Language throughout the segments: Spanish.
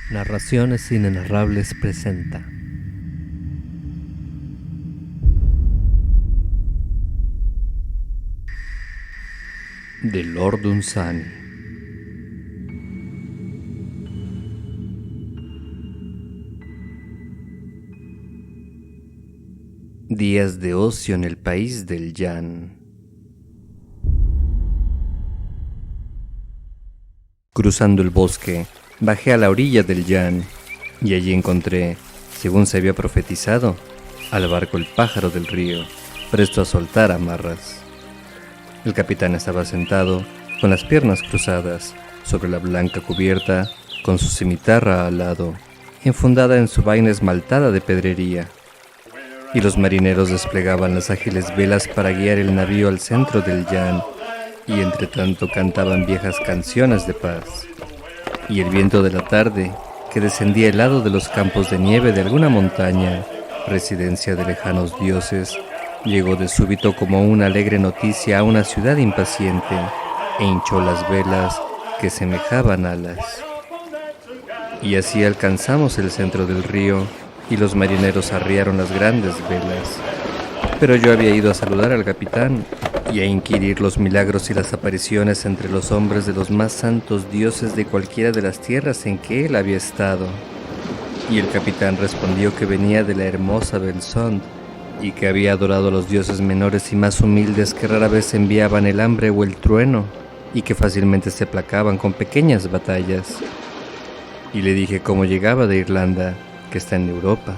Narraciones Inenarrables presenta The Lord Dunsany. Días de ocio en el país del Yan. Cruzando el bosque, bajé a la orilla del Yan y allí encontré, según se había profetizado, al barco El Pájaro del Río, presto a soltar amarras. El capitán estaba sentado, con las piernas cruzadas, sobre la blanca cubierta, con su cimitarra al lado, enfundada en su vaina esmaltada de pedrería. Y los marineros desplegaban las ágiles velas para guiar el navío al centro del Yan, y entre tanto cantaban viejas canciones de paz. Y el viento de la tarde, que descendía helado de los campos de nieve de alguna montaña, residencia de lejanos dioses, llegó de súbito como una alegre noticia a una ciudad impaciente, e hinchó las velas que semejaban alas. Y así alcanzamos el centro del río, y los marineros arriaron las grandes velas. Pero yo había ido a saludar al capitán y a inquirir los milagros y las apariciones entre los hombres de los más santos dioses de cualquiera de las tierras en que él había estado. Y el capitán respondió que venía de la hermosa Belsond y que había adorado a los dioses menores y más humildes que rara vez enviaban el hambre o el trueno y que fácilmente se aplacaban con pequeñas batallas. Y le dije cómo llegaba de Irlanda, que está en Europa.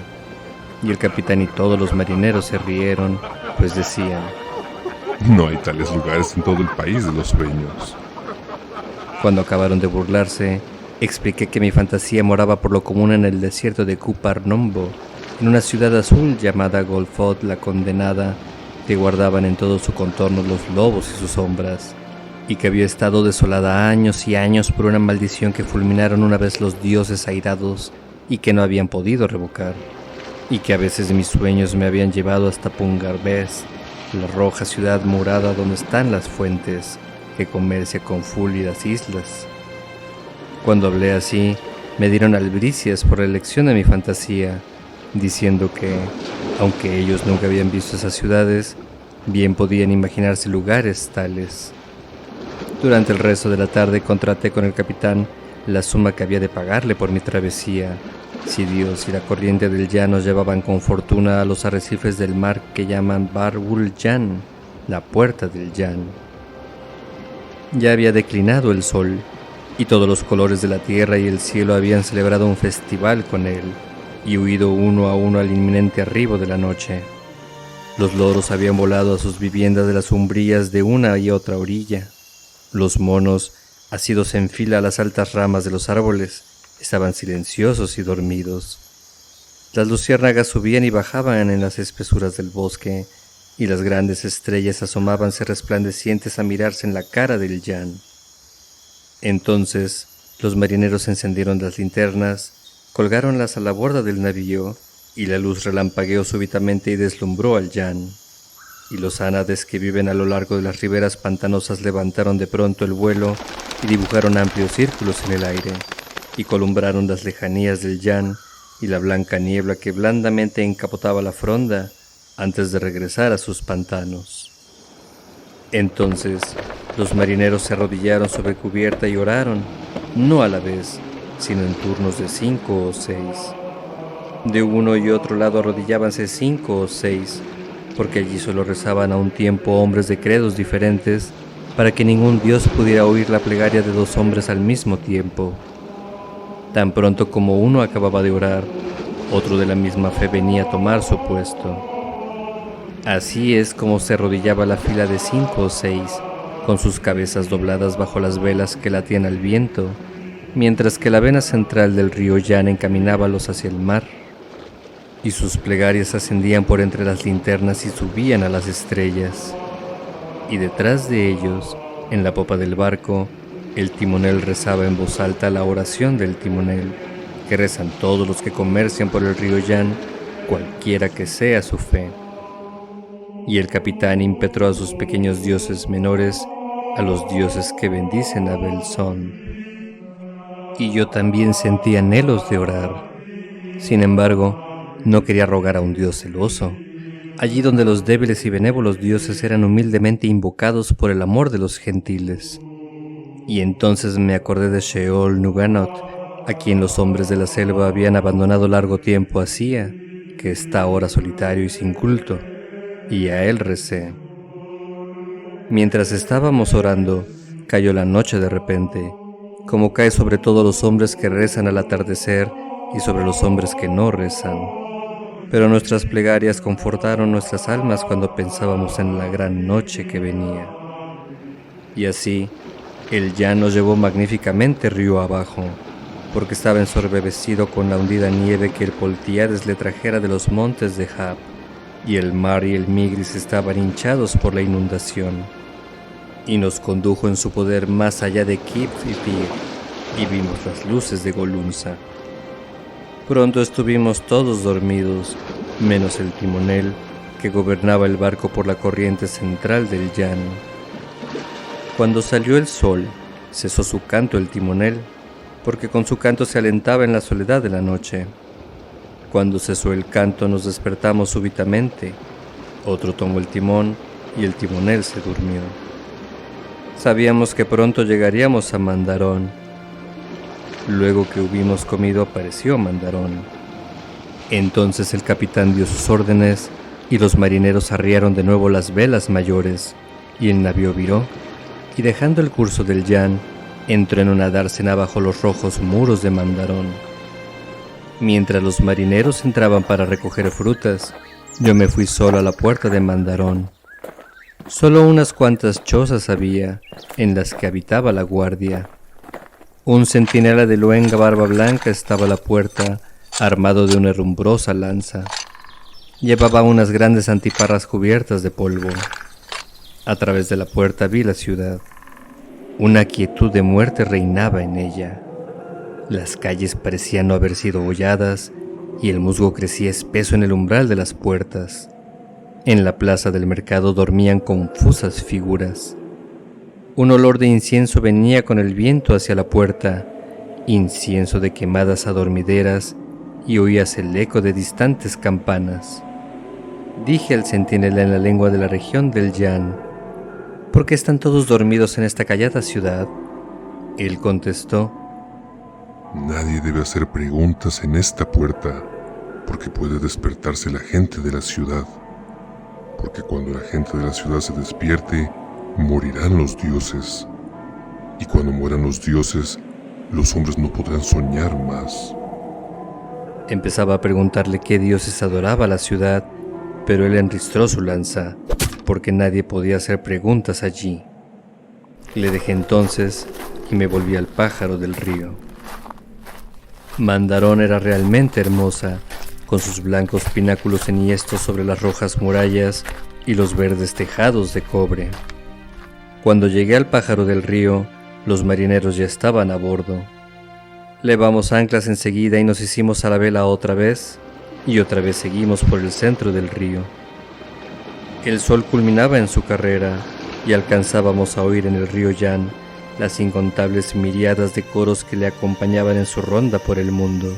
Y el capitán y todos los marineros se rieron, pues decían: no hay tales lugares en todo el país de los sueños. Cuando acabaron de burlarse, expliqué que mi fantasía moraba por lo común en el desierto de Cupar Nombo, en una ciudad azul llamada Golfot la Condenada, que guardaban en todo su contorno los lobos y sus sombras, y que había estado desolada años y años por una maldición que fulminaron una vez los dioses airados y que no habían podido revocar, y que a veces mis sueños me habían llevado hasta Pungarbes, la roja ciudad murada donde están las fuentes, que comercia con Ful y las islas. Cuando hablé así, me dieron albricias por la elección de mi fantasía, diciendo que, aunque ellos nunca habían visto esas ciudades, bien podían imaginarse lugares tales. Durante el resto de la tarde contraté con el capitán la suma que había de pagarle por mi travesía, si Dios y la corriente del Yan nos llevaban con fortuna a los arrecifes del mar que llaman Bar Ul Yan, la puerta del Yan. Ya había declinado el sol, y todos los colores de la tierra y el cielo habían celebrado un festival con él, y huido uno a uno al inminente arribo de la noche. Los loros habían volado a sus viviendas de las umbrías de una y otra orilla. Los monos, asidos en fila a las altas ramas de los árboles, estaban silenciosos y dormidos. Las luciérnagas subían y bajaban en las espesuras del bosque, y las grandes estrellas asomábanse resplandecientes a mirarse en la cara del Yan. Entonces los marineros encendieron las linternas, colgáronlas a la borda del navío, y la luz relampagueó súbitamente y deslumbró al Yan. Y los ánades que viven a lo largo de las riberas pantanosas levantaron de pronto el vuelo y dibujaron amplios círculos en el aire, y columbraron las lejanías del Yan y la blanca niebla que blandamente encapotaba la fronda antes de regresar a sus pantanos. Entonces los marineros se arrodillaron sobre cubierta y oraron, no a la vez, sino en turnos de 5 o 6. De uno y otro lado arrodillábanse 5 o 6, porque allí solo rezaban a un tiempo hombres de credos diferentes, para que ningún dios pudiera oír la plegaria de dos hombres al mismo tiempo. Tan pronto como uno acababa de orar, otro de la misma fe venía a tomar su puesto. Así es como se arrodillaba la fila de 5 o 6, con sus cabezas dobladas bajo las velas que latían al viento, mientras que la vena central del río Yan encaminábalos hacia el mar, y sus plegarias ascendían por entre las linternas y subían a las estrellas. Y detrás de ellos, en la popa del barco, el timonel rezaba en voz alta la oración del timonel, que rezan todos los que comercian por el río Yan, cualquiera que sea su fe. Y el capitán impetró a sus pequeños dioses menores, a los dioses que bendicen a Belsón. y yo también sentía anhelos de orar. Sin embargo, no quería rogar a un Dios celoso, allí donde los débiles y benévolos dioses eran humildemente invocados por el amor de los gentiles. Y entonces me acordé de Sheol Nuganot, a quien los hombres de la selva habían abandonado largo tiempo hacía, que está ahora solitario y sin culto, y a él recé. Mientras estábamos orando, cayó la noche de repente, como cae sobre todos los hombres que rezan al atardecer y sobre los hombres que no rezan. Pero nuestras plegarias confortaron nuestras almas cuando pensábamos en la gran noche que venía. Y así, el ya nos llevó magníficamente río abajo, porque estaba ensoberbecido con la hundida nieve que el Poltiades le trajera de los montes de Jab, y el mar y el Migris estaban hinchados por la inundación. Y nos condujo en su poder más allá de Kip y Pir, y vimos las luces de Golunza. Pronto estuvimos todos dormidos, menos el timonel, que gobernaba el barco por la corriente central del llano. Cuando salió el sol, cesó su canto el timonel, porque con su canto se alentaba en la soledad de la noche. Cuando cesó el canto nos despertamos súbitamente, otro tomó el timón y el timonel se durmió. Sabíamos que pronto llegaríamos a Mandarón. Luego que hubimos comido apareció Mandarón. Entonces el capitán dio sus órdenes y los marineros arriaron de nuevo las velas mayores, y el navío viró, y dejando el curso del Yan, entró en una dársena bajo los rojos muros de Mandarón. Mientras los marineros entraban para recoger frutas, yo me fui solo a la puerta de Mandarón. Solo unas cuantas chozas había, en las que habitaba la guardia. Un centinela de luenga barba blanca estaba a la puerta, armado de una herrumbrosa lanza. Llevaba unas grandes antiparras cubiertas de polvo. A través de la puerta vi la ciudad. Una quietud de muerte reinaba en ella. Las calles parecían no haber sido holladas y el musgo crecía espeso en el umbral de las puertas. En la plaza del mercado dormían confusas figuras. Un olor de incienso venía con el viento hacia la puerta, incienso de quemadas adormideras, y oías el eco de distantes campanas. Dije al centinela en la lengua de la región del Yan: ¿por qué están todos dormidos en esta callada ciudad? Él contestó: Nadie debe hacer preguntas en esta puerta, porque puede despertarse la gente de la ciudad. Porque cuando la gente de la ciudad se despierte, morirán los dioses. Y cuando mueran los dioses, los hombres no podrán soñar más. Empezaba a preguntarle qué dioses adoraba la ciudad, pero él enristró su lanza, porque nadie podía hacer preguntas allí. Le dejé entonces y me volví al pájaro del río. Mandarón era realmente hermosa, con sus blancos pináculos enhiestos sobre las rojas murallas y los verdes tejados de cobre. Cuando llegué al pájaro del río, los marineros ya estaban a bordo. Levamos anclas enseguida y nos hicimos a la vela otra vez, y otra vez seguimos por el centro del río. El sol culminaba en su carrera y alcanzábamos a oír en el río Yan las incontables miriadas de coros que le acompañaban en su ronda por el mundo.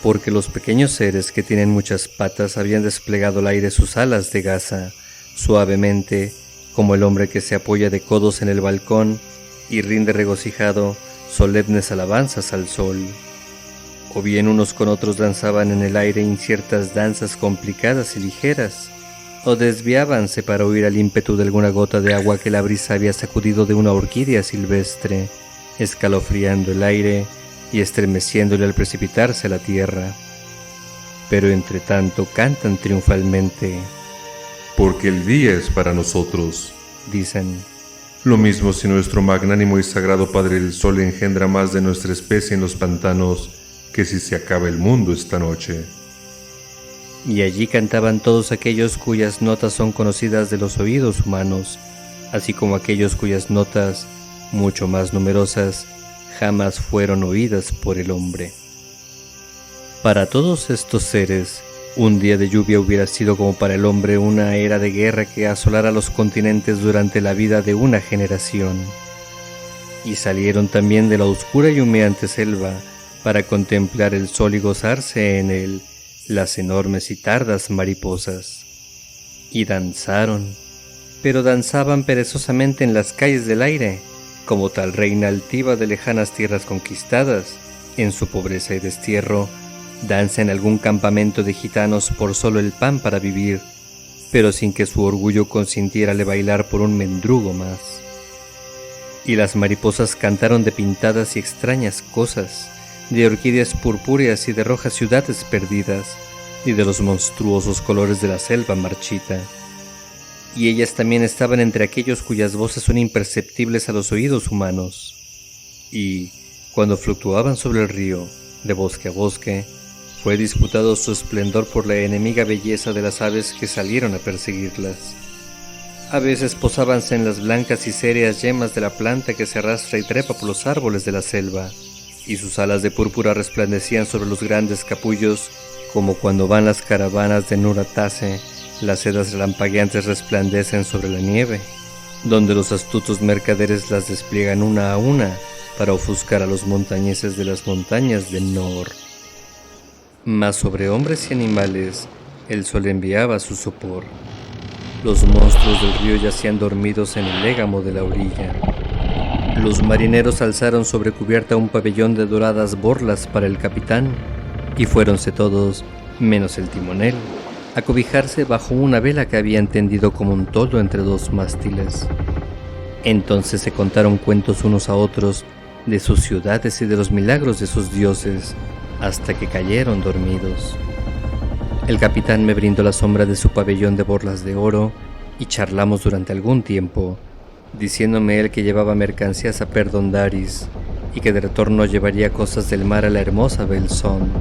Porque los pequeños seres que tienen muchas patas habían desplegado al aire sus alas de gasa, suavemente, como el hombre que se apoya de codos en el balcón y rinde regocijado solemnes alabanzas al sol. O bien unos con otros danzaban en el aire inciertas danzas complicadas y ligeras, o desviábanse para huir al ímpetu de alguna gota de agua que la brisa había sacudido de una orquídea silvestre, escalofriando el aire y estremeciéndole al precipitarse a la tierra. Pero entre tanto cantan triunfalmente: porque el día es para nosotros, dicen. Lo mismo si nuestro magnánimo y sagrado Padre el Sol engendra más de nuestra especie en los pantanos, que si se acaba el mundo esta noche. Y allí cantaban todos aquellos cuyas notas son conocidas de los oídos humanos, así como aquellos cuyas notas, mucho más numerosas, jamás fueron oídas por el hombre. Para todos estos seres, un día de lluvia hubiera sido como para el hombre una era de guerra que asolara los continentes durante la vida de una generación. y salieron también de la oscura y humeante selva para contemplar el sol y gozarse en él las enormes y tardas mariposas. Y danzaron, pero danzaban perezosamente en las calles del aire, como tal reina altiva de lejanas tierras conquistadas, en su pobreza y destierro, danza en algún campamento de gitanos por solo el pan para vivir, pero sin que su orgullo consintiérale bailar por un mendrugo más. Y las mariposas cantaron de pintadas y extrañas cosas, de orquídeas purpúreas y de rojas ciudades perdidas, y de los monstruosos colores de la selva marchita. Y ellas también estaban entre aquellos cuyas voces son imperceptibles a los oídos humanos. Y, cuando fluctuaban sobre el río, de bosque a bosque, fue disputado su esplendor por la enemiga belleza de las aves que salieron a perseguirlas. A veces posábanse en las blancas y serias yemas de la planta que se arrastra y trepa por los árboles de la selva, y sus alas de púrpura resplandecían sobre los grandes capullos, como cuando van las caravanas de Nuratase, las sedas relampagueantes resplandecen sobre la nieve, donde los astutos mercaderes las despliegan una a una para ofuscar a los montañeses de las montañas de Nor. Mas sobre hombres y animales el sol enviaba su sopor. Los monstruos del río yacían dormidos en el légamo de la orilla. Los marineros alzaron sobre cubierta un pabellón de doradas borlas para el capitán, y fuéronse todos, menos el timonel, a cobijarse bajo una vela que habían tendido como un toldo entre dos mástiles. Entonces se contaron cuentos unos a otros de sus ciudades y de los milagros de sus dioses, hasta que cayeron dormidos. El capitán me brindó la sombra de su pabellón de borlas de oro y charlamos durante algún tiempo, diciéndome él que llevaba mercancías a Perdondaris y que de retorno llevaría cosas del mar a la hermosa Belzón.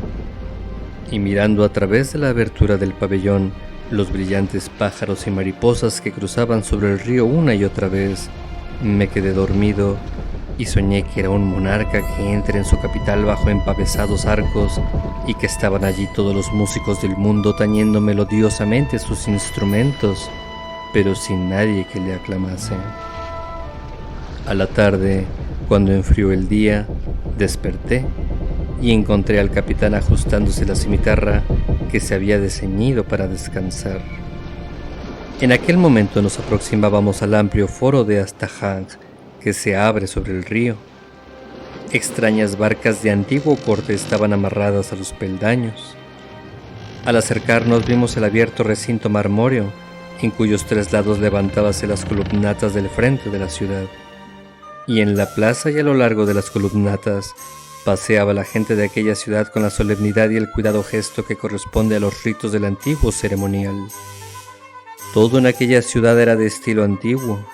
Y mirando a través de la abertura del pabellón los brillantes pájaros y mariposas que cruzaban sobre el río una y otra vez, me quedé dormido y soñé que era un monarca que entra en su capital bajo empavesados arcos y que estaban allí todos los músicos del mundo tañendo melodiosamente sus instrumentos, pero sin nadie que le aclamase. A la tarde, cuando enfrió el día, desperté y encontré al capitán ajustándose la cimitarra que se había desceñido para descansar. En aquel momento nos aproximábamos al amplio foro de Astahang que se abre sobre el río. Extrañas barcas de antiguo corte estaban amarradas a los peldaños. Al acercarnos vimos el abierto recinto marmóreo, en cuyos 3 lados levantábase las columnatas del frente de la ciudad. Y en la plaza y a lo largo de las columnatas paseaba la gente de aquella ciudad con la solemnidad y el cuidado gesto que corresponde a los ritos del antiguo ceremonial. Todo en aquella ciudad era de estilo antiguo.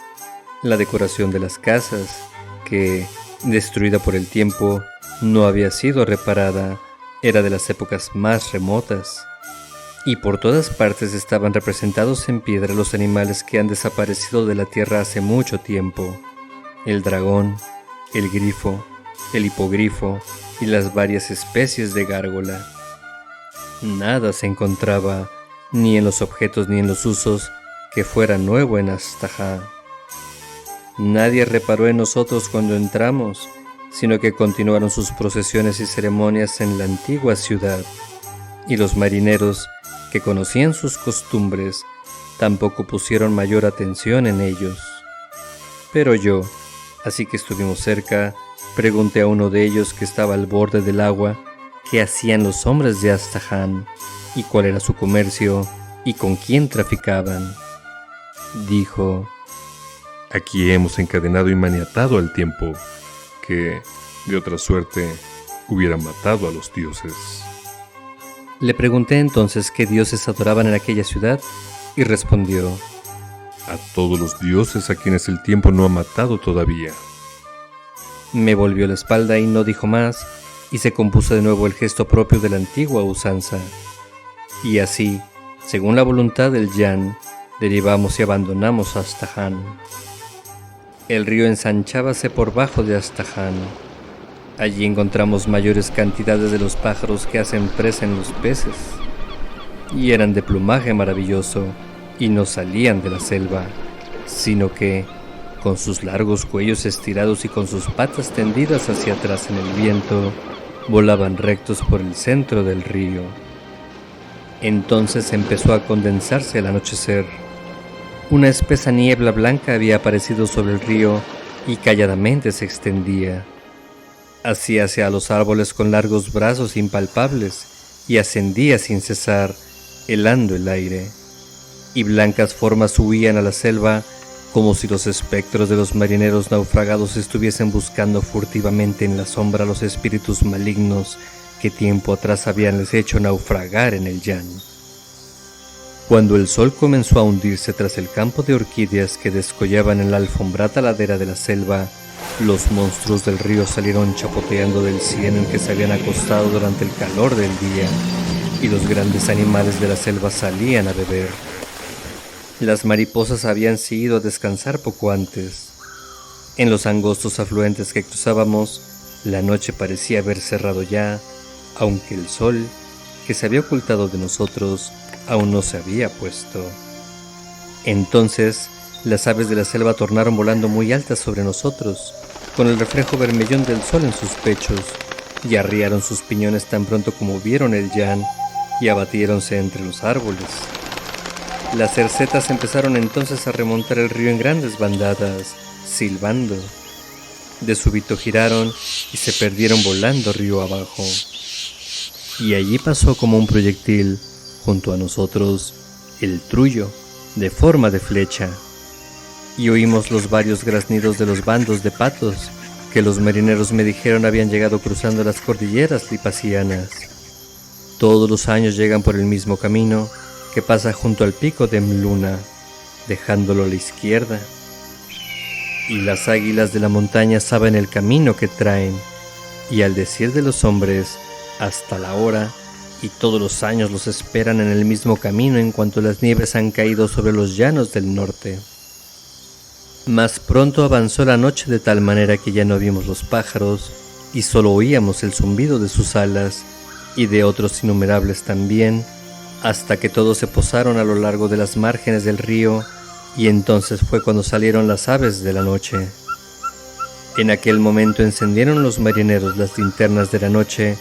La decoración de las casas, que, destruida por el tiempo, no había sido reparada, era de las épocas más remotas. Y por todas partes estaban representados en piedra los animales que han desaparecido de la tierra hace mucho tiempo: el dragón, el grifo, el hipogrifo y las varias especies de gárgola. Nada se encontraba, ni en los objetos ni en los usos, que fuera nuevo en Astahang. Nadie reparó en nosotros cuando entramos, sino que continuaron sus procesiones y ceremonias en la antigua ciudad, y los marineros, que conocían sus costumbres, tampoco pusieron mayor atención en ellos. Pero yo, así que estuvimos cerca, pregunté a uno de ellos que estaba al borde del agua qué hacían los hombres de Astahang, y cuál era su comercio, y con quién traficaban. Dijo: Aquí hemos encadenado y maniatado al tiempo, que, de otra suerte, hubiera matado a los dioses. Le pregunté entonces qué dioses adoraban en aquella ciudad, y respondió: A todos los dioses a quienes el tiempo no ha matado todavía. Me volvió la espalda y no dijo más, y se compuso de nuevo el gesto propio de la antigua usanza. Y así, según la voluntad del Yan, derivamos y abandonamos Astahang. El río ensanchábase por bajo de Astahang. Allí encontramos mayores cantidades de los pájaros que hacen presa en los peces, y eran de plumaje maravilloso, y no salían de la selva, sino que, con sus largos cuellos estirados y con sus patas tendidas hacia atrás en el viento, volaban rectos por el centro del río. Entonces empezó a condensarse el anochecer. Una espesa niebla blanca había aparecido sobre el río y calladamente se extendía. Hacíase a los árboles con largos brazos impalpables y ascendía sin cesar, helando el aire. Y blancas formas huían a la selva como si los espectros de los marineros naufragados estuviesen buscando furtivamente en la sombra los espíritus malignos que tiempo atrás habíanles hecho naufragar en el Yan. Cuando el sol comenzó a hundirse tras el campo de orquídeas que descollaban en la alfombrada ladera de la selva, los monstruos del río salieron chapoteando del cieno en que se habían acostado durante el calor del día, y los grandes animales de la selva salían a beber. Las mariposas habían ido a descansar poco antes. En los angostos afluentes que cruzábamos, la noche parecía haber cerrado ya, aunque el sol, que se había ocultado de nosotros, aún no se había puesto. Entonces, las aves de la selva tornaron volando muy altas sobre nosotros, con el reflejo vermellón del sol en sus pechos, y arriaron sus piñones tan pronto como vieron el Yan, y abatiéronse entre los árboles. Las cercetas empezaron entonces a remontar el río en grandes bandadas, silbando. De súbito giraron y se perdieron volando río abajo. Y allí pasó como un proyectil, junto a nosotros, el trullo, de forma de flecha. Y oímos los varios graznidos de los bandos de patos que los marineros me dijeron habían llegado cruzando las cordilleras lipasianas. Todos los años llegan por el mismo camino que pasa junto al pico de Mluna, dejándolo a la izquierda. Y las águilas de la montaña saben el camino que traen, y al decir de los hombres, hasta la hora, y todos los años los esperan en el mismo camino en cuanto las nieves han caído sobre los llanos del norte. Mas pronto avanzó la noche de tal manera que ya no vimos los pájaros, y solo oíamos el zumbido de sus alas, y de otros innumerables también, hasta que todos se posaron a lo largo de las márgenes del río, y entonces fue cuando salieron las aves de la noche. En aquel momento encendieron los marineros las linternas de la noche,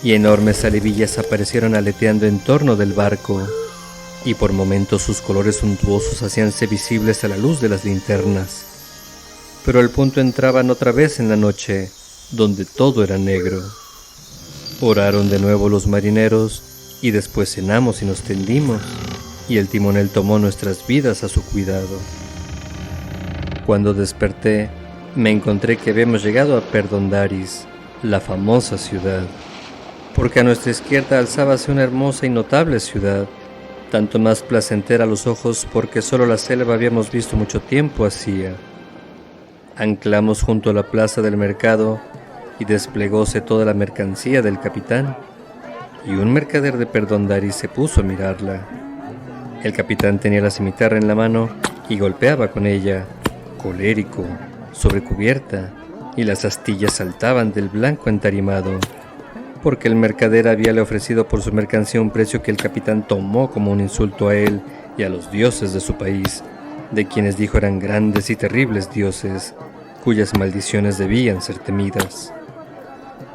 y enormes alivillas aparecieron aleteando en torno del barco, y por momentos sus colores suntuosos hacíanse visibles a la luz de las linternas. Pero al punto entraban otra vez en la noche, donde todo era negro. Oraron de nuevo los marineros, y después cenamos y nos tendimos, y el timonel tomó nuestras vidas a su cuidado. Cuando desperté, me encontré que habíamos llegado a Perdondaris, la famosa ciudad, porque a nuestra izquierda alzábase una hermosa y notable ciudad, tanto más placentera a los ojos porque solo la selva habíamos visto mucho tiempo hacía. Anclamos junto a la plaza del mercado y desplegóse toda la mercancía del capitán, y un mercader de Perdondaris se puso a mirarla. El capitán tenía la cimitarra en la mano y golpeaba con ella, colérico, sobre cubierta, y las astillas saltaban del blanco entarimado, porque el mercader habíale ofrecido por su mercancía un precio que el capitán tomó como un insulto a él y a los dioses de su país, de quienes dijo eran grandes y terribles dioses, cuyas maldiciones debían ser temidas.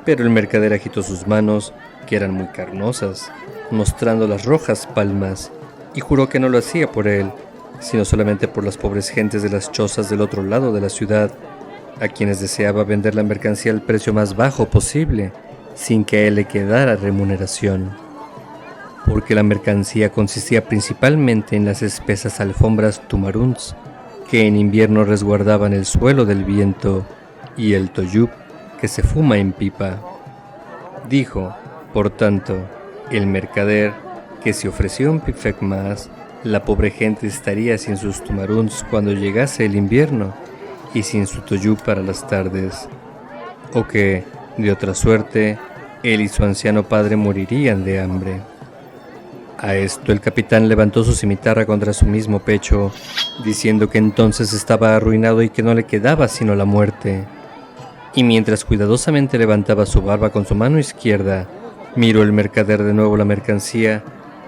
Pero el mercader agitó sus manos, que eran muy carnosas, mostrando las rojas palmas, y juró que no lo hacía por él, sino solamente por las pobres gentes de las chozas del otro lado de la ciudad, a quienes deseaba vender la mercancía al precio más bajo posible, sin que a él le quedara remuneración. Porque la mercancía consistía principalmente en las espesas alfombras tumaruns, que en invierno resguardaban el suelo del viento, y el toyup, que se fuma en pipa. Dijo, por tanto, el mercader, que si ofreció un pifec más, la pobre gente estaría sin sus tumaruns cuando llegase el invierno, y sin su toyup para las tardes, o que, de otra suerte, él y su anciano padre morirían de hambre. A esto el capitán levantó su cimitarra contra su mismo pecho, diciendo que entonces estaba arruinado y que no le quedaba sino la muerte. Y mientras cuidadosamente levantaba su barba con su mano izquierda, miró el mercader de nuevo la mercancía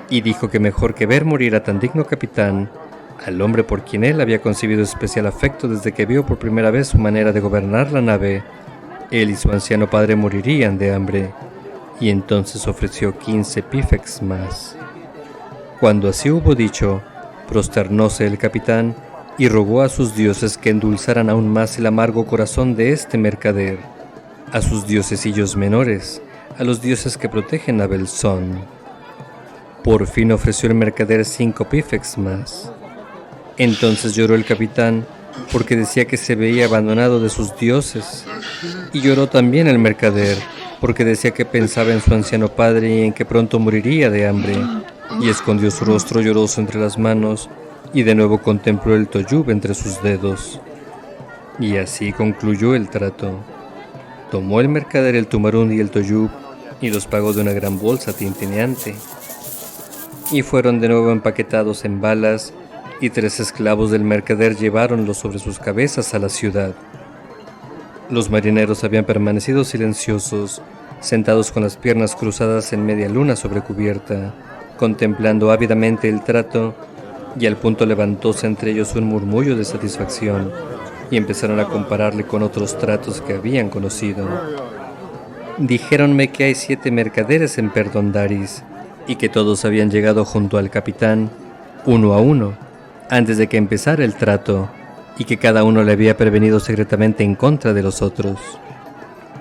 y dijo que mejor que ver morir a tan digno capitán, al hombre por quien él había concebido especial afecto desde que vio por primera vez su manera de gobernar la nave. Él y su anciano padre morirían de hambre, y entonces ofreció 15 pífex más. Cuando así hubo dicho, prosternóse el capitán y rogó a sus dioses que endulzaran aún más el amargo corazón de este mercader, a sus diosesillos menores, a los dioses que protegen a Belzón. Por fin ofreció el mercader 5 pífex más. Entonces lloró el capitán, porque decía que se veía abandonado de sus dioses, y lloró también el mercader, porque decía que pensaba en su anciano padre y en que pronto moriría de hambre, y escondió su rostro lloroso entre las manos, y de nuevo contempló el toyub entre sus dedos. Y así concluyó el trato. Tomó el mercader el tumarún y el toyub, y los pagó de una gran bolsa tintineante. Y fueron de nuevo empaquetados en balas, y 3 esclavos del mercader lleváronlos sobre sus cabezas a la ciudad. Los marineros habían permanecido silenciosos, sentados con las piernas cruzadas en media luna sobre cubierta, contemplando ávidamente el trato, y al punto levantóse entre ellos un murmullo de satisfacción, y empezaron a compararle con otros tratos que habían conocido. Dijéronme que hay 7 mercaderes en Perdondaris, y que todos habían llegado junto al capitán, uno a uno, antes de que empezara el trato, y que cada uno le había prevenido secretamente en contra de los otros.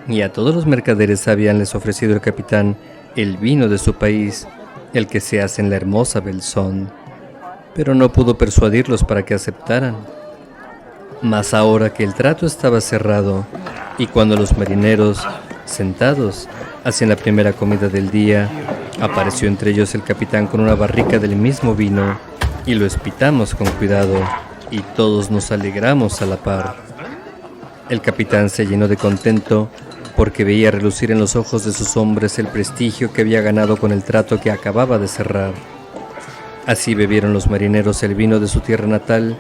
Y a todos los mercaderes habíanles ofrecido el capitán el vino de su país, el que se hace en la hermosa Belzón, pero no pudo persuadirlos para que aceptaran. Mas ahora que el trato estaba cerrado, y cuando los marineros, sentados, hacían la primera comida del día, apareció entre ellos el capitán con una barrica del mismo vino, y lo espitamos con cuidado, y todos nos alegramos a la par. El capitán se llenó de contento, porque veía relucir en los ojos de sus hombres el prestigio que había ganado con el trato que acababa de cerrar. Así bebieron los marineros el vino de su tierra natal,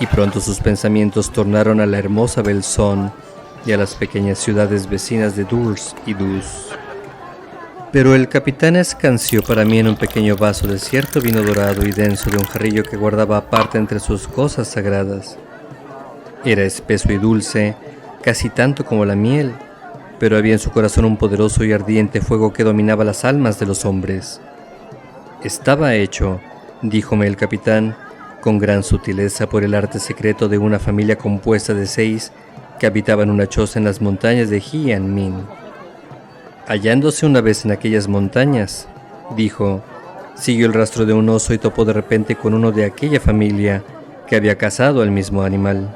y pronto sus pensamientos tornaron a la hermosa Belzón y a las pequeñas ciudades vecinas de Durs y Dus. Pero el capitán escanció para mí en un pequeño vaso de cierto vino dorado y denso de un jarrillo que guardaba aparte entre sus cosas sagradas. Era espeso y dulce, casi tanto como la miel, pero había en su corazón un poderoso y ardiente fuego que dominaba las almas de los hombres. Estaba hecho, díjome el capitán, con gran sutileza por el arte secreto de una familia compuesta de 6 que habitaba en una choza en las montañas de Jianmin. Hallándose una vez en aquellas montañas, dijo, siguió el rastro de un oso y topó de repente con uno de aquella familia que había cazado al mismo animal.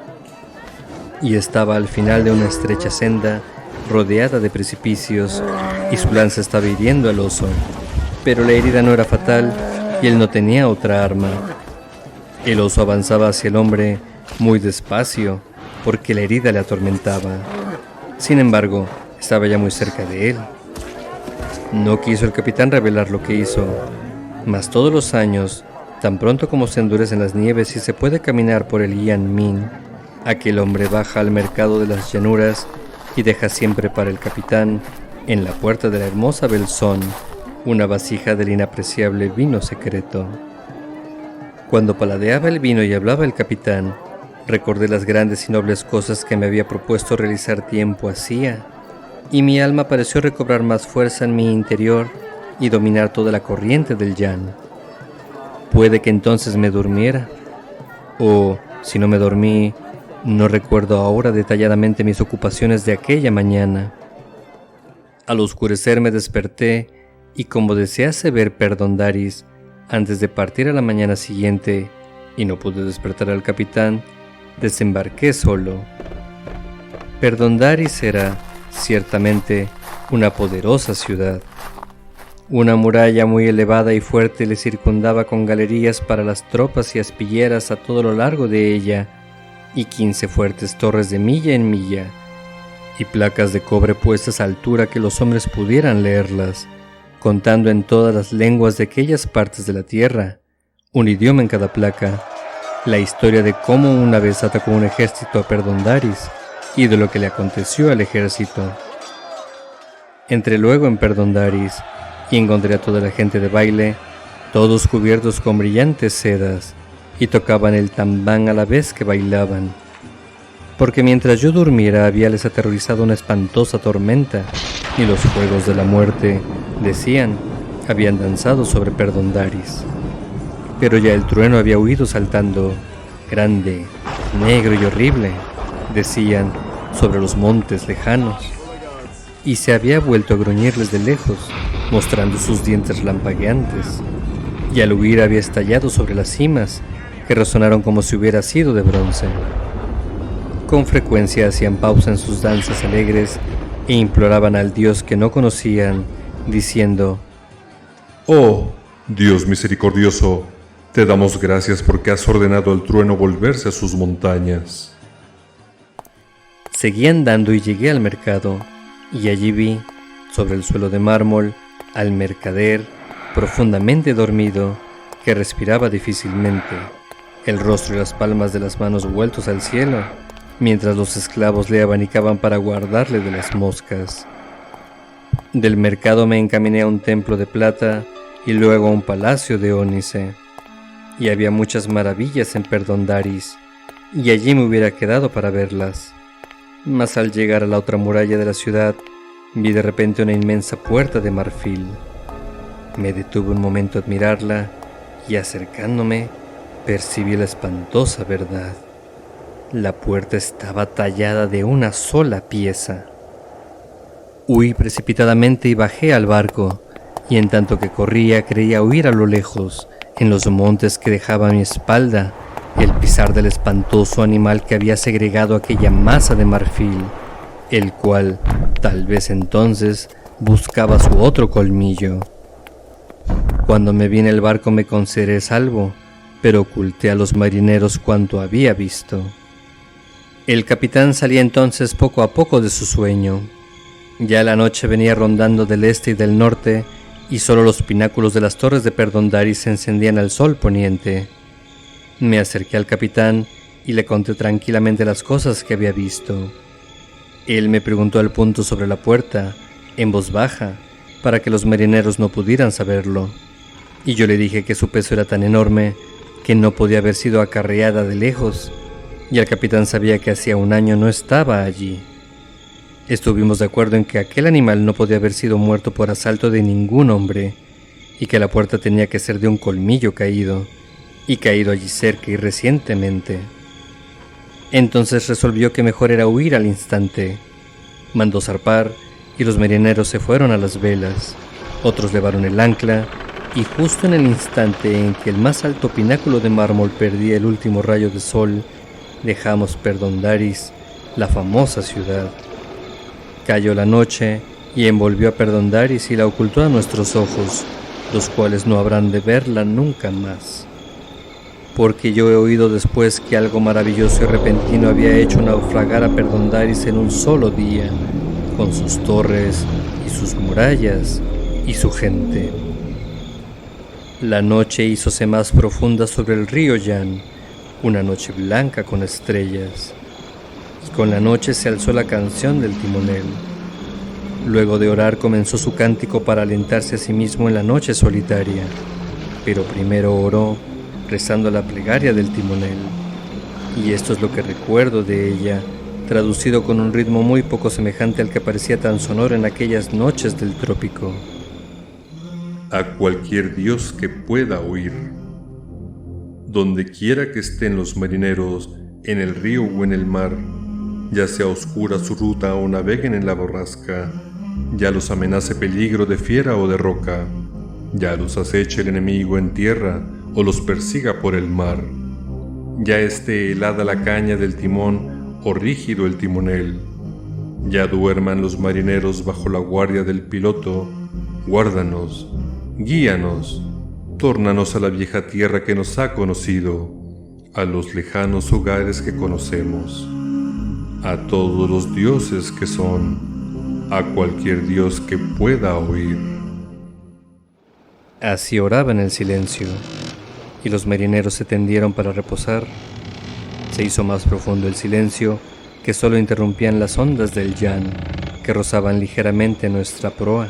Y estaba al final de una estrecha senda, rodeada de precipicios, y su lanza estaba hiriendo al oso, pero la herida no era fatal y él no tenía otra arma. El oso avanzaba hacia el hombre muy despacio, porque la herida le atormentaba. Sin embargo, estaba ya muy cerca de él. No quiso el capitán revelar lo que hizo, mas todos los años, tan pronto como se endurecen las nieves y se puede caminar por el Jianmin, aquel hombre baja al mercado de las llanuras y deja siempre para el capitán, en la puerta de la hermosa Belzón, una vasija del inapreciable vino secreto. Cuando paladeaba el vino y hablaba el capitán, recordé las grandes y nobles cosas que me había propuesto realizar tiempo hacía, y mi alma pareció recobrar más fuerza en mi interior y dominar toda la corriente del Yan. Puede que entonces me durmiera, o, si no me dormí, no recuerdo ahora detalladamente mis ocupaciones de aquella mañana. Al oscurecer me desperté, y como desease ver Perdondaris antes de partir a la mañana siguiente, y no pude despertar al capitán, desembarqué solo. Perdondaris era, ciertamente, una poderosa ciudad. Una muralla muy elevada y fuerte le circundaba con galerías para las tropas y aspilleras a todo lo largo de ella, y 15 fuertes torres de milla en milla, y placas de cobre puestas a altura que los hombres pudieran leerlas, contando en todas las lenguas de aquellas partes de la tierra, un idioma en cada placa, la historia de cómo una vez atacó un ejército a Perdondaris y de lo que le aconteció al ejército. Entré luego en Perdondaris y encontré a toda la gente de baile, todos cubiertos con brillantes sedas, y tocaban el tambán a la vez que bailaban, porque mientras yo durmiera habíales aterrorizado una espantosa tormenta, y los fuegos de la muerte, decían, habían danzado sobre Perdondaris. Pero ya el trueno había huido saltando, grande, negro y horrible, decían, sobre los montes lejanos, y se había vuelto a gruñirles de lejos, mostrando sus dientes lampagueantes, y al huir había estallado sobre las cimas, que resonaron como si hubiera sido de bronce. Con frecuencia hacían pausa en sus danzas alegres e imploraban al Dios que no conocían, diciendo: Oh, Dios misericordioso, te damos gracias porque has ordenado al trueno volverse a sus montañas. Seguí andando y llegué al mercado, y allí vi, sobre el suelo de mármol, al mercader, profundamente dormido, que respiraba difícilmente, el rostro y las palmas de las manos vueltos al cielo, mientras los esclavos le abanicaban para guardarle de las moscas. Del mercado me encaminé a un templo de plata y luego a un palacio de ónice, y había muchas maravillas en Perdondaris, y allí me hubiera quedado para verlas. Mas al llegar a la otra muralla de la ciudad, vi de repente una inmensa puerta de marfil. Me detuve un momento a admirarla, y acercándome, percibí la espantosa verdad. La puerta estaba tallada de una sola pieza. Huí precipitadamente y bajé al barco, y en tanto que corría creía oír a lo lejos, en los montes que dejaba a mi espalda, el pisar del espantoso animal que había segregado aquella masa de marfil, el cual, tal vez entonces, buscaba su otro colmillo. Cuando me vi en el barco me consideré salvo, pero oculté a los marineros cuanto había visto. El capitán salía entonces poco a poco de su sueño. Ya la noche venía rondando del este y del norte, y solo los pináculos de las torres de Perdondaris se encendían al sol poniente. Me acerqué al capitán y le conté tranquilamente las cosas que había visto. Él me preguntó al punto sobre la puerta, en voz baja, para que los marineros no pudieran saberlo, y yo le dije que su peso era tan enorme que no podía haber sido acarreada de lejos, y el capitán sabía que hacía un año no estaba allí. Estuvimos de acuerdo en que aquel animal no podía haber sido muerto por asalto de ningún hombre, y que la puerta tenía que ser de un colmillo caído, y caído allí cerca y recientemente. Entonces resolvió que mejor era huir al instante. Mandó zarpar, y los marineros se fueron a las velas. Otros levaron el ancla, y justo en el instante en que el más alto pináculo de mármol perdía el último rayo de sol, dejamos Perdondaris, la famosa ciudad. Cayó la noche y envolvió a Perdondaris y la ocultó a nuestros ojos, los cuales no habrán de verla nunca más. Porque yo he oído después que algo maravilloso y repentino había hecho naufragar a Perdondaris en un solo día, con sus torres y sus murallas y su gente. La noche hízose más profunda sobre el río Yan, una noche blanca con estrellas, y con la noche se alzó la canción del timonel. Luego de orar comenzó su cántico para alentarse a sí mismo en la noche solitaria, pero primero oró rezando la plegaria del timonel, y esto es lo que recuerdo de ella, traducido con un ritmo muy poco semejante al que parecía tan sonoro en aquellas noches del trópico. A cualquier Dios que pueda oír. Donde quiera que estén los marineros, en el río o en el mar, ya sea oscura su ruta o naveguen en la borrasca, ya los amenace peligro de fiera o de roca, ya los aceche el enemigo en tierra o los persiga por el mar, ya esté helada la caña del timón o rígido el timonel, ya duerman los marineros bajo la guardia del piloto, guárdanos, guíanos, tórnanos a la vieja tierra que nos ha conocido, a los lejanos hogares que conocemos, a todos los dioses que son, a cualquier Dios que pueda oír. Así oraba en el silencio, y los marineros se tendieron para reposar. Se hizo más profundo el silencio, que solo interrumpían las ondas del Yan, que rozaban ligeramente nuestra proa.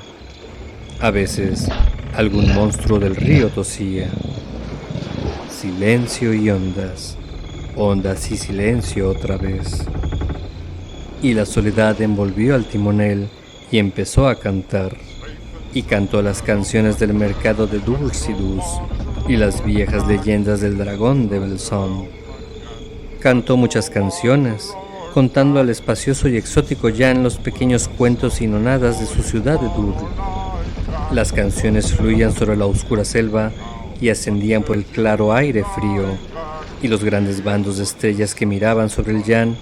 A veces, algún monstruo del río tosía. silencio y ondas, ondas y silencio otra vez. Y la soledad envolvió al timonel y empezó a cantar, y cantó las canciones del mercado de Dulcidus y las viejas leyendas del dragón de Belzón. Cantó muchas canciones, contando al espacioso y exótico Jan los pequeños cuentos y nonadas de su ciudad de Dur. Las canciones fluían sobre la oscura selva y ascendían por el claro aire frío, y los grandes bandos de estrellas que miraban sobre el Jan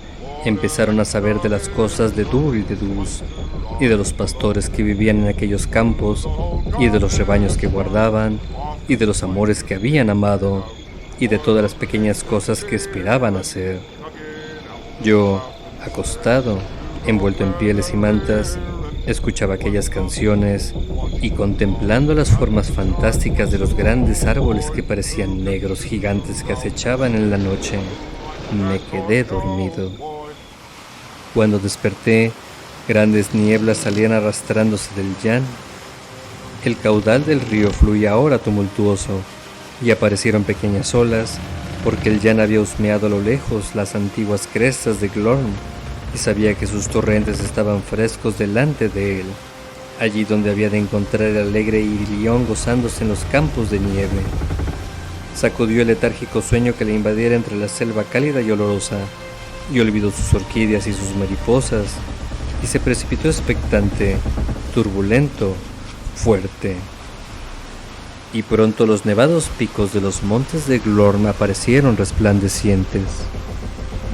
empezaron a saber de las cosas de Dur y de Dus, y de los pastores que vivían en aquellos campos, y de los rebaños que guardaban, y de los amores que habían amado, y de todas las pequeñas cosas que esperaban hacer. Yo, acostado, envuelto en pieles y mantas, escuchaba aquellas canciones y contemplando las formas fantásticas de los grandes árboles que parecían negros gigantes que acechaban en la noche, me quedé dormido. Cuando desperté, grandes nieblas salían arrastrándose del Jan. El caudal del río fluía ahora tumultuoso y aparecieron pequeñas olas, porque el Jan había husmeado a lo lejos las antiguas crestas de Glorm y sabía que sus torrentes estaban frescos delante de él, allí donde había de encontrar el alegre Irilión gozándose en los campos de nieve. Sacudió el letárgico sueño que le invadiera entre la selva cálida y olorosa, y olvidó sus orquídeas y sus mariposas, y se precipitó expectante, turbulento, fuerte. Y pronto los nevados picos de los montes de Glorm aparecieron resplandecientes.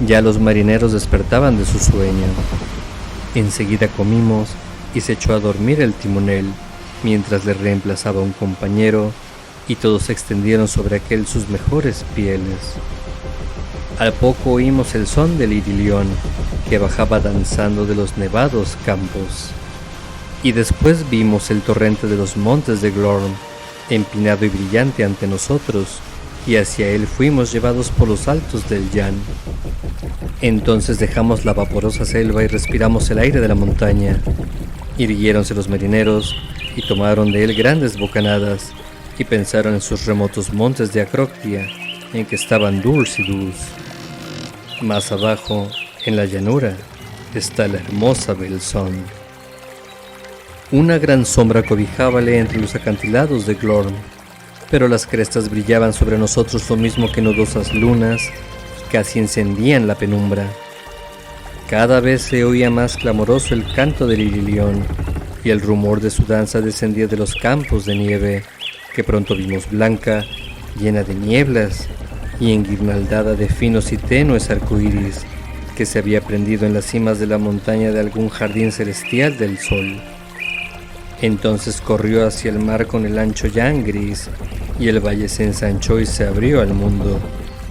Ya los marineros despertaban de su sueño. Enseguida comimos y se echó a dormir el timonel, mientras le reemplazaba un compañero, y todos se extendieron sobre aquel sus mejores pieles. Al poco oímos el son del Irilión, que bajaba danzando de los nevados campos. Y después vimos el torrente de los montes de Glorm, empinado y brillante ante nosotros, y hacia él fuimos llevados por los altos del Jan. Entonces dejamos la vaporosa selva y respiramos el aire de la montaña. Irguiéronse los marineros y tomaron de él grandes bocanadas, y pensaron en sus remotos montes de Acroctia, en que estaban Dulcidus. Más abajo, en la llanura, está la hermosa Belzón. Una gran sombra cobijábale entre los acantilados de Glorm, pero las crestas brillaban sobre nosotros lo mismo que nodosas lunas y casi encendían la penumbra. Cada vez se oía más clamoroso el canto del Irilión, y el rumor de su danza descendía de los campos de nieve, que pronto vimos blanca, llena de nieblas y enguirnaldada de finos y tenues arcoíris que se había prendido en las cimas de la montaña de algún jardín celestial del sol. Entonces corrió hacia el mar con el ancho Jan gris, y el valle se ensanchó y se abrió al mundo,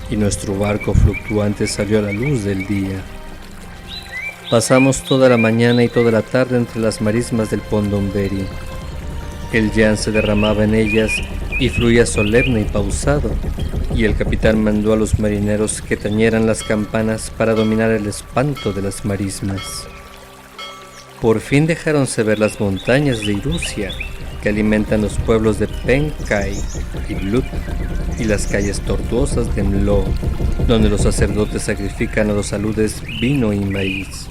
y nuestro barco fluctuante salió a la luz del día. Pasamos toda la mañana y toda la tarde entre las marismas del Pondomberi. El Jan se derramaba en ellas y fluía solemne y pausado, y el capitán mandó a los marineros que tañeran las campanas para dominar el espanto de las marismas. Por fin dejáronse ver las montañas de Irusia, que alimentan los pueblos de Penkai y Blut, y las calles tortuosas de Mlo, donde los sacerdotes sacrifican a los aludes vino y maíz.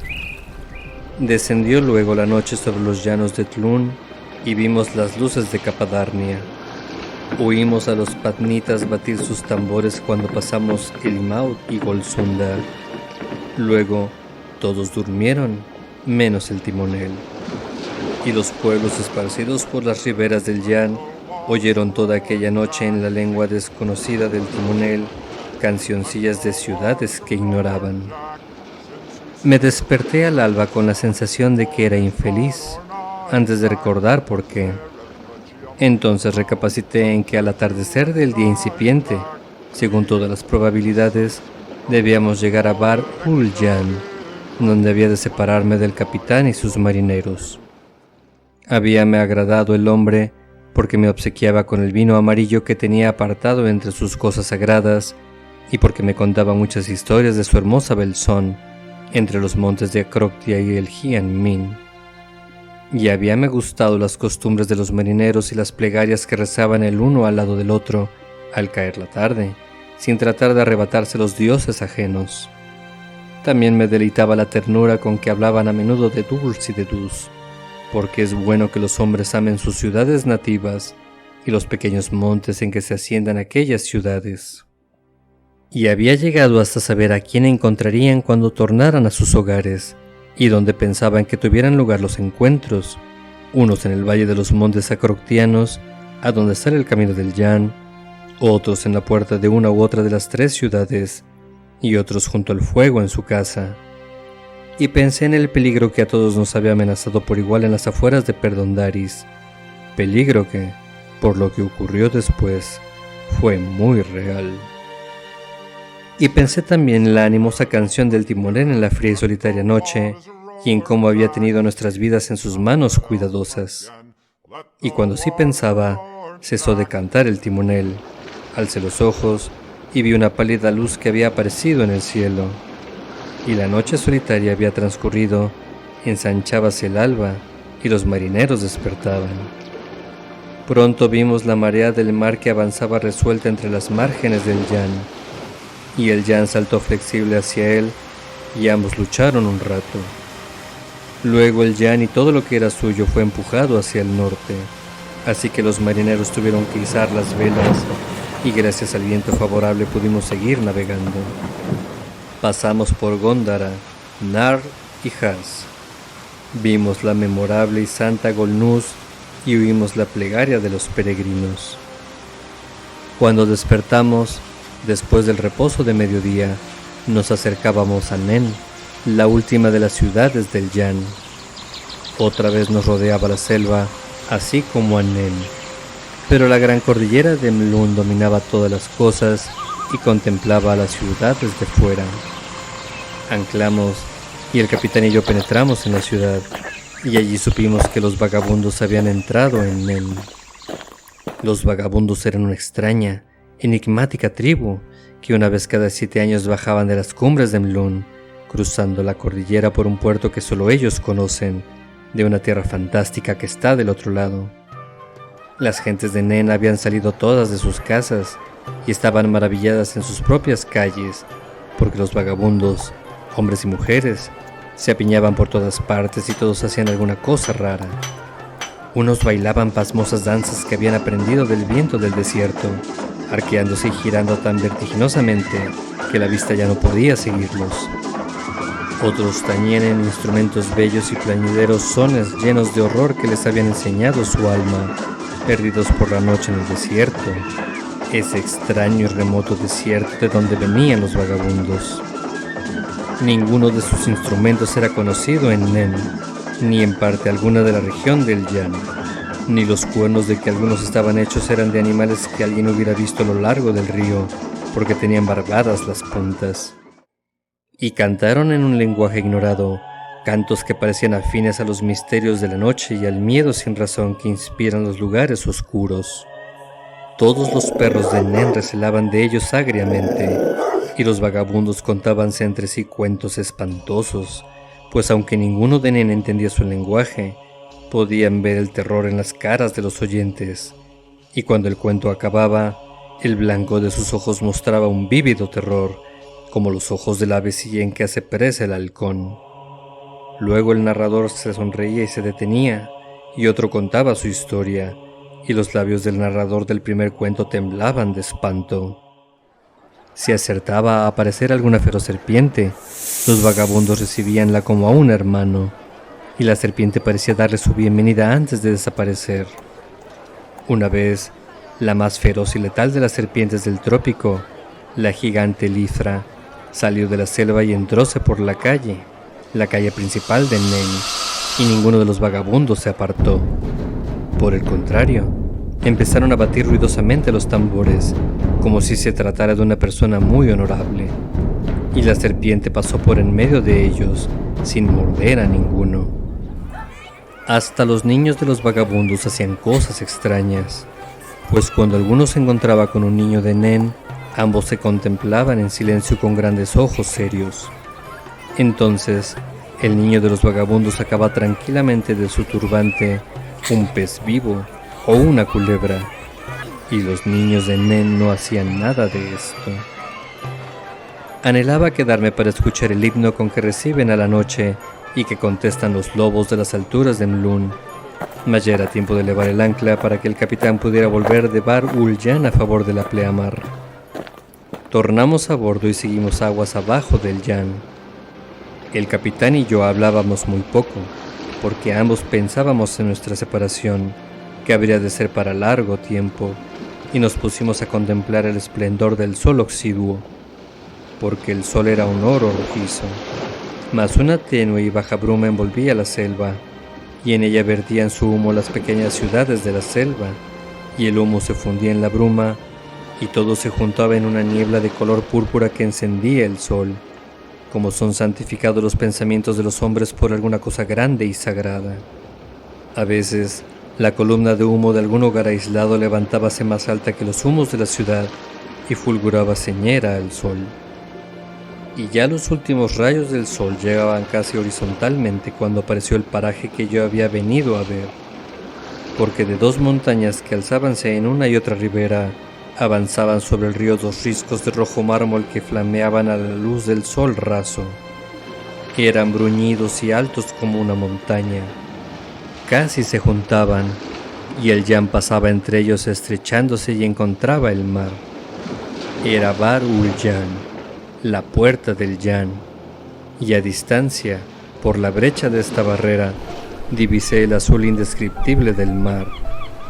Descendió luego la noche sobre los llanos de Tlun, y vimos las luces de Capadarnia. Oímos a los patnitas batir sus tambores cuando pasamos Ilmaut y Golsunda. Luego todos durmieron, menos el timonel. Y los pueblos esparcidos por las riberas del Jan oyeron toda aquella noche en la lengua desconocida del timonel cancioncillas de ciudades que ignoraban. Me desperté al alba con la sensación de que era infeliz, antes de recordar por qué. Entonces recapacité en que al atardecer del día incipiente, según todas las probabilidades, debíamos llegar a Bar Uljan, donde había de separarme del capitán y sus marineros. Habíame agradado el hombre porque me obsequiaba con el vino amarillo que tenía apartado entre sus cosas sagradas, y porque me contaba muchas historias de su hermosa Belzón, entre los montes de Acroctia y el Jian Min. Y habíame gustado las costumbres de los marineros y las plegarias que rezaban el uno al lado del otro al caer la tarde, sin tratar de arrebatarse los dioses ajenos. También me deleitaba la ternura con que hablaban a menudo de Durs y de Dus, porque es bueno que los hombres amen sus ciudades nativas y los pequeños montes en que se asientan aquellas ciudades. Y había llegado hasta saber a quién encontrarían cuando tornaran a sus hogares, y donde pensaban que tuvieran lugar los encuentros, unos en el valle de los montes acroctianos, a donde sale el camino del Yan, otros en la puerta de una u otra de las 3 ciudades, y otros junto al fuego en su casa. Y pensé en el peligro que a todos nos había amenazado por igual en las afueras de Perdondaris, peligro que, por lo que ocurrió después, fue muy real. Y pensé también en la animosa canción del timonel en la fría y solitaria noche, y en cómo había tenido nuestras vidas en sus manos cuidadosas. Y cuando sí pensaba, cesó de cantar el timonel, alcé los ojos y vi una pálida luz que había aparecido en el cielo. Y la noche solitaria había transcurrido, ensanchábase el alba y los marineros despertaban. Pronto vimos la marea del mar que avanzaba resuelta entre las márgenes del Yan, y el Yan saltó flexible hacia él, y ambos lucharon un rato. Luego el Yan y todo lo que era suyo fue empujado hacia el norte, así que los marineros tuvieron que izar las velas, y gracias al viento favorable pudimos seguir navegando. Pasamos por Góndara, Nar y Haz. Vimos la memorable y santa Golnuz y oímos la plegaria de los peregrinos. Cuando despertamos, después del reposo de mediodía, nos acercábamos a Nen, la última de las ciudades del Yan. Otra vez nos rodeaba la selva, así como a Nen, pero la gran cordillera de Mlún dominaba todas las cosas y contemplaba a la ciudad desde fuera. Anclamos y el capitán y yo penetramos en la ciudad, y allí supimos que los vagabundos habían entrado en Nen. Los vagabundos eran una extraña, enigmática tribu que una vez cada 7 años bajaban de las cumbres de Mlún, cruzando la cordillera por un puerto que solo ellos conocen, de una tierra fantástica que está del otro lado. Las gentes de Nen habían salido todas de sus casas y estaban maravilladas en sus propias calles, porque los vagabundos, hombres y mujeres, se apiñaban por todas partes y todos hacían alguna cosa rara. Unos bailaban pasmosas danzas que habían aprendido del viento del desierto, arqueándose y girando tan vertiginosamente que la vista ya no podía seguirlos. Otros tañían en instrumentos bellos y plañideros sones llenos de horror que les habían enseñado su alma, perdidos por la noche en el desierto, ese extraño y remoto desierto de donde venían los vagabundos. Ninguno de sus instrumentos era conocido en Nen, ni en parte alguna de la región del Yan, ni los cuernos de que algunos estaban hechos eran de animales que alguien hubiera visto a lo largo del río, porque tenían barbadas las puntas. Y cantaron en un lenguaje ignorado, cantos que parecían afines a los misterios de la noche y al miedo sin razón que inspiran los lugares oscuros. Todos los perros de Nen recelaban de ellos agriamente, y los vagabundos contábanse entre sí cuentos espantosos, pues aunque ninguno de Nen entendía su lenguaje, podían ver el terror en las caras de los oyentes, y cuando el cuento acababa, el blanco de sus ojos mostraba un vívido terror, como los ojos del ave en que hace presa el halcón. Luego el narrador se sonreía y se detenía, y otro contaba su historia, y los labios del narrador del primer cuento temblaban de espanto. Si acertaba a aparecer alguna feroz serpiente, los vagabundos recibíanla como a un hermano, y la serpiente parecía darle su bienvenida antes de desaparecer. Una vez, la más feroz y letal de las serpientes del trópico, la gigante Lithra, salió de la selva y entróse por la calle principal de Nen, y ninguno de los vagabundos se apartó. Por el contrario, empezaron a batir ruidosamente los tambores, como si se tratara de una persona muy honorable, y la serpiente pasó por en medio de ellos, sin morder a ninguno. Hasta los niños de los vagabundos hacían cosas extrañas, pues cuando alguno se encontraba con un niño de Nen, ambos se contemplaban en silencio con grandes ojos serios. Entonces, el niño de los vagabundos sacaba tranquilamente de su turbante un pez vivo o una culebra, y los niños de Nen no hacían nada de esto. Anhelaba quedarme para escuchar el himno con que reciben a la noche y que contestan los lobos de las alturas de Mlun, mas ya era tiempo de elevar el ancla para que el capitán pudiera volver de Bar Ulyan a favor de la pleamar. Tornamos a bordo y seguimos aguas abajo del Yan. El capitán y yo hablábamos muy poco, porque ambos pensábamos en nuestra separación, que habría de ser para largo tiempo, y nos pusimos a contemplar el esplendor del sol oxiduo, porque el sol era un oro rojizo, mas una tenue y baja bruma envolvía la selva, y en ella vertían su humo las pequeñas ciudades de la selva, y el humo se fundía en la bruma, y todo se juntaba en una niebla de color púrpura que encendía el sol, como son santificados los pensamientos de los hombres por alguna cosa grande y sagrada. A veces, la columna de humo de algún hogar aislado levantábase más alta que los humos de la ciudad y fulguraba señera al sol. Y ya los últimos rayos del sol llegaban casi horizontalmente cuando apareció el paraje que yo había venido a ver, porque de dos montañas que alzábanse en una y otra ribera, avanzaban sobre el río dos riscos de rojo mármol que flameaban a la luz del sol raso. Eran bruñidos y altos como una montaña. Casi se juntaban, y el Yan pasaba entre ellos estrechándose y encontraba el mar. Era Bar Ulyan, la puerta del Yan, y a distancia, por la brecha de esta barrera, divisé el azul indescriptible del mar,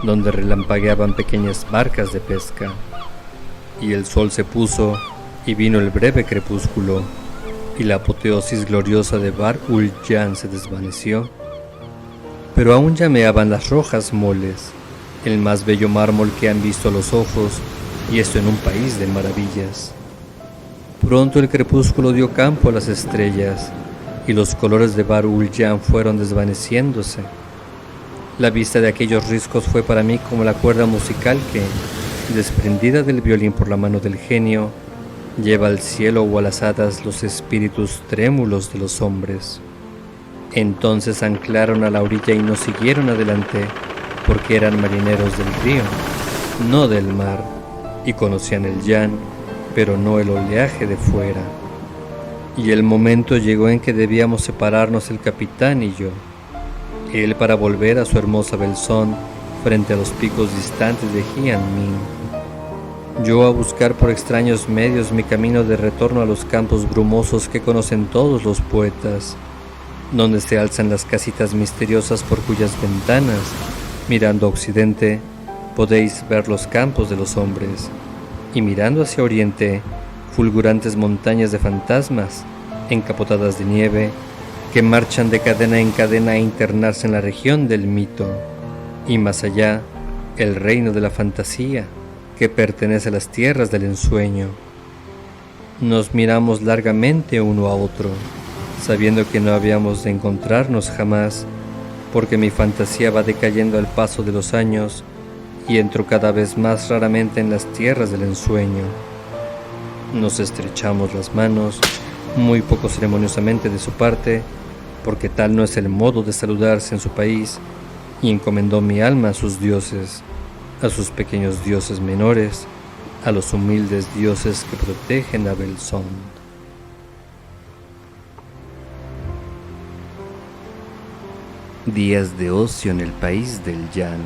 donde relampagueaban pequeñas barcas de pesca. Y el sol se puso, y vino el breve crepúsculo, y la apoteosis gloriosa de Bar Ulyan se desvaneció. Pero aún llameaban las rojas moles, el más bello mármol que han visto los ojos, y esto en un país de maravillas. Pronto el crepúsculo dio campo a las estrellas, y los colores de Bar Ulyan fueron desvaneciéndose. La vista de aquellos riscos fue para mí como la cuerda musical que, desprendida del violín por la mano del genio, lleva al cielo o a las hadas los espíritus trémulos de los hombres. Entonces anclaron a la orilla y no siguieron adelante, porque eran marineros del río, no del mar, y conocían el Yan, pero no el oleaje de fuera. Y el momento llegó en que debíamos separarnos el capitán y yo, él para volver a su hermosa Belzón frente a los picos distantes de Jianmin, yo a buscar por extraños medios mi camino de retorno a los campos brumosos que conocen todos los poetas, donde se alzan las casitas misteriosas por cuyas ventanas, mirando a occidente, podéis ver los campos de los hombres, y mirando hacia oriente, fulgurantes montañas de fantasmas, encapotadas de nieve, que marchan de cadena en cadena a internarse en la región del mito, y más allá, el reino de la fantasía, que pertenece a las tierras del ensueño. Nos miramos largamente uno a otro, sabiendo que no habíamos de encontrarnos jamás, porque mi fantasía va decayendo al paso de los años y entro cada vez más raramente en las tierras del ensueño. Nos estrechamos las manos, muy poco ceremoniosamente de su parte, porque tal no es el modo de saludarse en su país, y encomendó mi alma a sus dioses, a sus pequeños dioses menores, a los humildes dioses que protegen a Belzón. Días de ocio en el país del Yan.